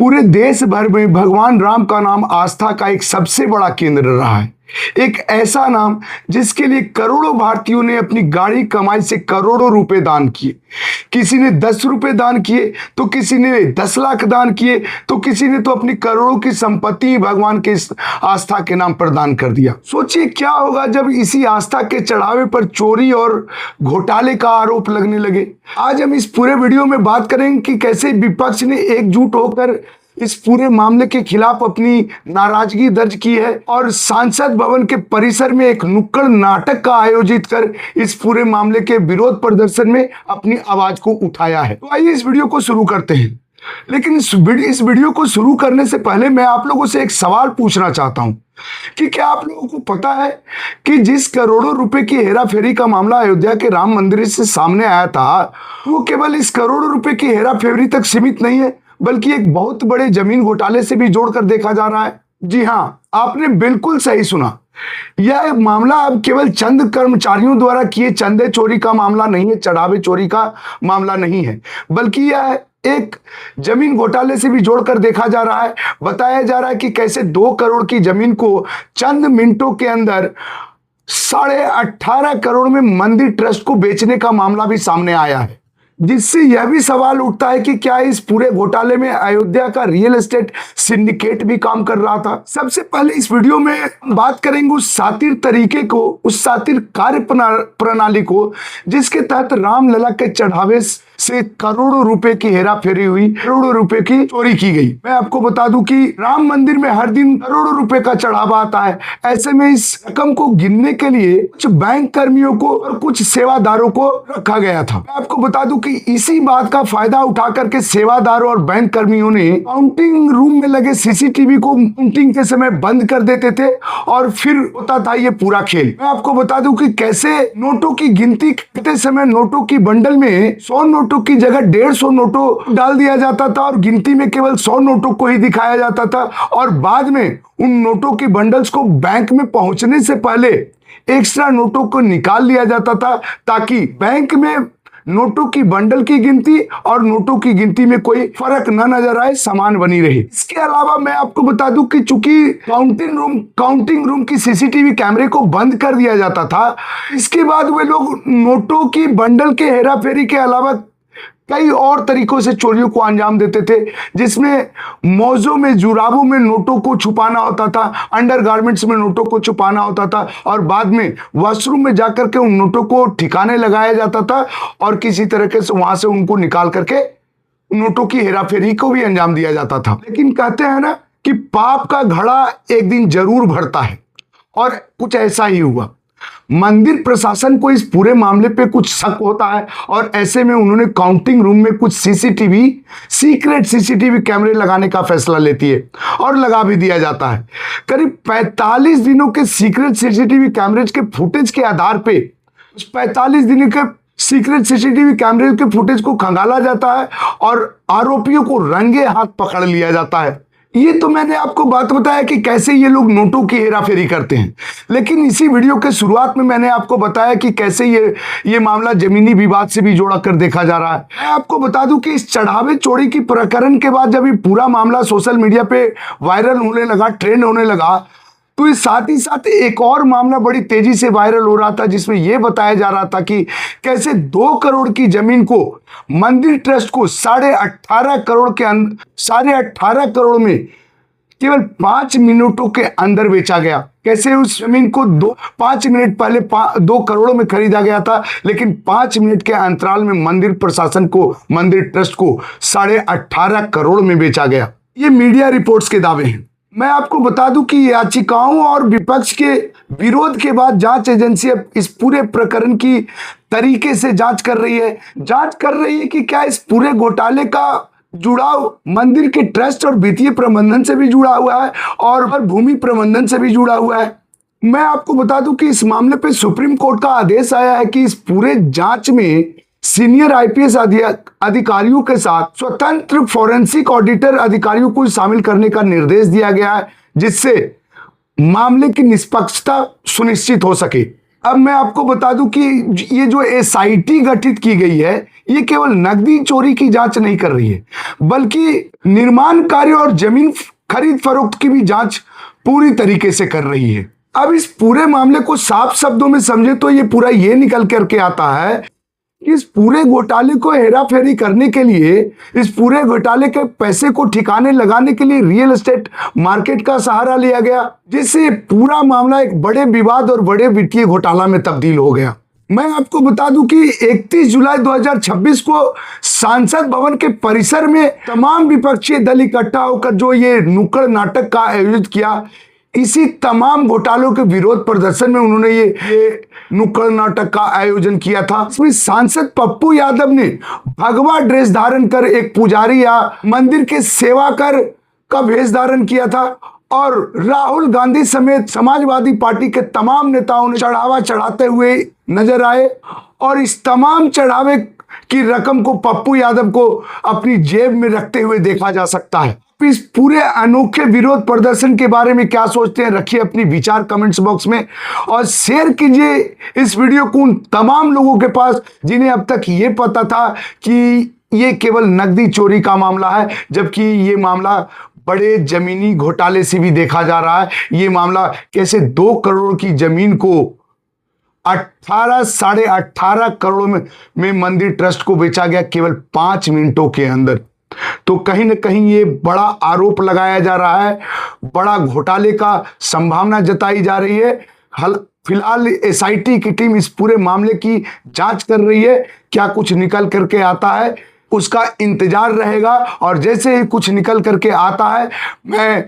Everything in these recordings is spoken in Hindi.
पूरे देश भर में भगवान राम का नाम आस्था का एक सबसे बड़ा केंद्र रहा है। एक ऐसा नाम जिसके लिए करोड़ों भारतीयों ने अपनी गाढ़ी कमाई से करोड़ों रुपए दान किए। किसी ने 10 रुपए दान किए, तो किसी ने 10 लाख दान किए, तो किसी ने तो अपनी करोड़ों की संपत्ति भगवान के इस आस्था के नाम पर दान कर दिया। सोचिए क्या होगा जब इसी आस्था के चढ़ावे पर चोरी और घोटाले का आरोप लगने लगे। आज हम इस पूरे वीडियो में बात करेंगे कि कैसे विपक्ष ने एकजुट होकर इस पूरे मामले के खिलाफ अपनी नाराजगी दर्ज की है और सांसद भवन के परिसर में एक नुक्कड़ नाटक का आयोजित कर इस पूरे मामले के विरोध प्रदर्शन में अपनी आवाज को उठाया है। तो आइए इस वीडियो को शुरू करते हैं। लेकिन इस वीडियो को शुरू करने से पहले मैं आप लोगों से एक सवाल पूछना चाहता हूं कि क्या आप लोगों को पता है कि जिस करोड़ों रुपए की हेराफेरी का मामला अयोध्या के राम मंदिर से सामने आया था, वो केवल इस करोड़ों रुपए की हेराफेरी तक सीमित नहीं है, बल्कि एक बहुत बड़े जमीन घोटाले से भी जोड़कर देखा जा रहा है। जी हां, आपने बिल्कुल सही सुना। यह मामला अब केवल चंद कर्मचारियों द्वारा किए चंदे चोरी का मामला नहीं है, चढ़ावे चोरी का मामला नहीं है, बल्कि यह एक जमीन घोटाले से भी जोड़कर देखा जा रहा है। बताया जा रहा है कि कैसे 2 करोड़ की जमीन को चंद मिनटों के अंदर 18.5 करोड़ में मंदिर ट्रस्ट को बेचने का मामला भी सामने आया है, जिससे यह भी सवाल उठता है कि क्या इस पूरे घोटाले में अयोध्या का रियल एस्टेट सिंडिकेट भी काम कर रहा था। सबसे पहले इस वीडियो में बात करेंगे उस सातिर तरीके को, उस सातिर कार्य प्रणाली को जिसके तहत रामलला के चढ़ावे से करोड़ों रुपए की हेराफेरी हुई, करोड़ों रुपए की चोरी की गई। मैं आपको बता दूं कि राम मंदिर में हर दिन करोड़ों रुपए का चढ़ावा आता है। ऐसे में इस रकम को गिनने के लिए कुछ बैंक कर्मियों को और कुछ सेवादारों को रखा गया था। मैं आपको बता दूं कि इसी बात का फायदा उठा करके सेवादारों और बैंक कर्मियों ने काउंटिंग रूम में लगे सीसीटीवी को काउंटिंग के समय बंद कर देते थे और फिर होता था ये पूरा खेल। मैं आपको बता दूं कि कैसे नोटों की गिनती करते समय नोटों की बंडल में 100 नोटों की जगह 150 नोटों डाल दिया जाता था और गिनती में केवल 100 नोटों को ही दिखाया जाता था और बाद में उन नोटों की बंडल्स को बैंक में पहुंचने से पहले एक्स्ट्रा नोटों को निकाल लिया जाता था ताकि बैंक में नोटों की बंडल की गिनती और नोटों की गिनती में कोई फर्क न नजर आए, समान बनी रहे। इसके अलावा मैं आपको बता दूं कि चूंकि काउंटिंग रूम की सीसीटीवी कैमरे को बंद कर दिया जाता था, इसके बाद वे लोग नोटों की बंडल के हेराफेरी के अलावा कई और तरीकों से चोरियों को अंजाम देते थे, जिसमें मौजों में, जुराबों में नोटों को छुपाना होता था, अंडरगारमेंट्स में नोटों को छुपाना होता था और बाद में वॉशरूम में जाकर के उन नोटों को ठिकाने लगाया जाता था और किसी तरीके से वहां से उनको निकाल करके नोटों की हेराफेरी को भी अंजाम दिया जाता था। लेकिन कहते हैं ना कि पाप का घड़ा एक दिन जरूर भरता है और कुछ ऐसा ही हुआ। मंदिर प्रशासन को इस पूरे मामले पे कुछ शक होता है और ऐसे में उन्होंने काउंटिंग रूम में कुछ सीक्रेट सीसीटीवी कैमरे लगाने का फैसला लेती है और लगा भी दिया जाता है। करीब 45 दिनों के सीक्रेट सीसीटीवी कैमरेज के फुटेज के आधार पे उस 45 दिनों के सीक्रेट सीसीटीवी कैमरे के फुटेज को खंगाला जाता है और आरोपियों को रंगे हाथ पकड़ लिया जाता है। ये तो मैंने आपको बात बताया कि कैसे ये लोग नोटों की हेराफेरी करते हैं, लेकिन इसी वीडियो के शुरुआत में मैंने आपको बताया कि कैसे ये मामला जमीनी विवाद से भी जोड़ा कर देखा जा रहा है। मैं आपको बता दूं कि इस चढ़ावे चोरी की प्रकरण के बाद जब ये पूरा मामला सोशल मीडिया पे वायरल होने लगा, ट्रेंड होने लगा, तो इस साथ ही साथ एक और मामला बड़ी तेजी से वायरल हो रहा था जिसमें यह बताया जा रहा था कि कैसे 2 करोड़ की जमीन को मंदिर ट्रस्ट को 18.5 करोड़ के 18.5 करोड़ में केवल 5 मिनटों के अंदर बेचा गया। कैसे उस जमीन को 5 मिनट पहले 2 करोड़ में खरीदा गया था, लेकिन 5 मिनट के अंतराल में मंदिर प्रशासन को, मंदिर ट्रस्ट को 18.5 करोड़ में बेचा गया। ये मीडिया रिपोर्ट्स के दावे हैं। मैं आपको बता दूं कि याचिकाओं और विपक्ष के विरोध के बाद जांच एजेंसी अब इस पूरे प्रकरण की तरीके से जांच कर रही है कि क्या इस पूरे घोटाले का जुड़ाव मंदिर के ट्रस्ट और वित्तीय प्रबंधन से भी जुड़ा हुआ है और भूमि प्रबंधन से भी जुड़ा हुआ है। मैं आपको बता दूं कि इस मामले पे सुप्रीम कोर्ट का आदेश आया है कि इस पूरे जांच में सीनियर आईपीएस अधिकारियों के साथ स्वतंत्र फॉरेंसिक ऑडिटर अधिकारियों को शामिल करने का निर्देश दिया गया है, जिससे मामले की निष्पक्षता सुनिश्चित हो सके। अब मैं आपको बता दूं कि ये जो एसआईटी गठित की गई है, ये केवल नकदी चोरी की जांच नहीं कर रही है, बल्कि निर्माण कार्य और जमीन खरीद फरोख्त की भी जांच पूरी तरीके से कर रही है। अब इस पूरे मामले को साफ शब्दों में समझे तो ये पूरा ये निकल करके आता है कि इस पूरे घोटाले को हेरा फेरी करने के लिए, इस पूरे घोटाले के पैसे को ठिकाने लगाने के लिए रियल एस्टेट मार्केट का सहारा लिया गया, जिससे पूरा मामला एक बड़े विवाद और बड़े वित्तीय घोटाला में तब्दील हो गया। मैं आपको बता दूं कि 31 जुलाई 2026 को सांसद भवन के परिसर में तमाम विपक्षी दल इकट्ठा होकर जो ये नुक्कड़ नाटक का आयोजित किया, इसी तमाम घोटालों के विरोध प्रदर्शन में उन्होंने ये नुक्कड़ नाटक का आयोजन किया था। इसमें सांसद पप्पू यादव ने भगवा ड्रेस धारण कर एक पुजारी या मंदिर के सेवाकर का वेश धारण किया था और राहुल गांधी समेत समाजवादी पार्टी के तमाम नेताओं ने चढ़ावा चढ़ाते हुए नजर आए और इस तमाम चढ़ावे की रकम को पप्पू यादव को अपनी जेब में रखते हुए देखा जा सकता है। इस पूरे अनोखे विरोध प्रदर्शन के बारे में क्या सोचते हैं, रखिए अपनी विचार कमेंट्स बॉक्स में और शेयर कीजिए इस वीडियो को उन तमाम लोगों के पास जिन्हें अब तक ये पता था कि ये केवल नकदी चोरी का मामला है, जबकि ये मामला बड़े जमीनी घोटाले से भी देखा जा रहा है। ये मामला कैसे 2 करोड़ की जमीन को 18-18.5 करोड़ में मंदिर ट्रस्ट को बेचा गया केवल 5 मिनटों के अंदर। तो कहीं ना कहीं ये बड़ा आरोप लगाया जा रहा है, बड़ा घोटाले का संभावना जताई जा रही है। फिलहाल एसआईटी की टीम इस पूरे मामले की जांच कर रही है। क्या कुछ निकल करके आता है उसका इंतजार रहेगा और जैसे ही कुछ निकल करके आता है मैं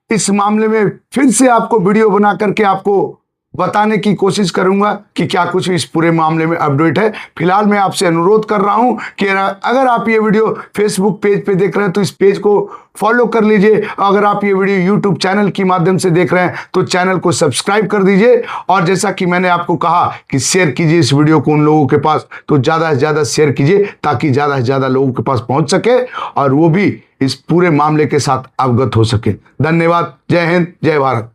इस मामले में फिर से आपको वीडियो बना करके आपको बताने की कोशिश करूंगा कि क्या कुछ इस पूरे मामले में अपडेट है। फिलहाल मैं आपसे अनुरोध कर रहा हूं कि अगर आप ये वीडियो फेसबुक पेज पे देख रहे हैं तो इस पेज को फॉलो कर लीजिए। अगर आप ये वीडियो यूट्यूब चैनल की माध्यम से देख रहे हैं तो चैनल को सब्सक्राइब कर दीजिए और जैसा कि मैंने आपको कहा कि शेयर कीजिए इस वीडियो को उन लोगों के पास, तो ज़्यादा से ज़्यादा शेयर कीजिए ताकि ज़्यादा से ज़्यादा लोगों के पास पहुँच सके और वो भी इस पूरे मामले के साथ अवगत हो सके। धन्यवाद। जय हिंद, जय भारत।